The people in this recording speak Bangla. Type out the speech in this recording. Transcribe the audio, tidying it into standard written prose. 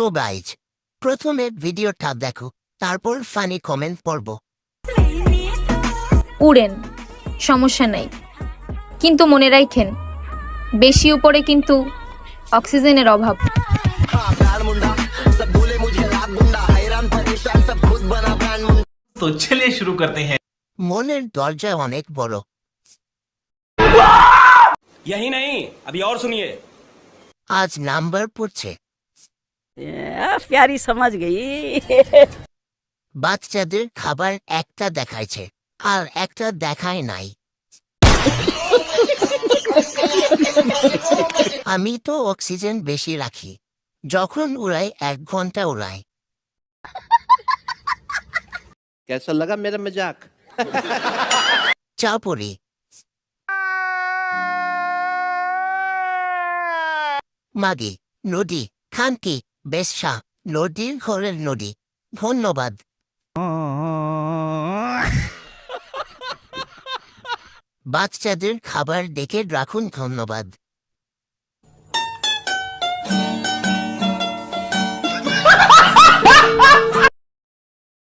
তো গাইজ, প্রথমে ভিডিওটা দেখো, তারপর ফানি কমেন্ট পড়ব। উড়েন, সমস্যা নাই, কিন্তু মনে রাখেন বেশি উপরে কিন্তু অক্সিজেনের অভাব। तो चलिए शुरू करते हैं। মনের দরজা অনেক বড়। यही नहीं, अभी और सुनिए। আজ নাম্বার পড়ছে। प्यारी समझ गई। বাচ্চাদের খাবার একটা দেখাইছে আর একটা দেখায় নাই। আমি তো অক্সিজেন বেশি রাখি, যখন উড়াই 1 ঘন্টা উড়াই। कैसा लगा मेरा मजाक? চা পড়ি। মাগি, নদী, খানকি, বেশ্যা, নদীর ঘরের নদী। ধন্যবাদ। বাচ্চাদের খাবার দেখে রাখুন, ধন্যবাদ।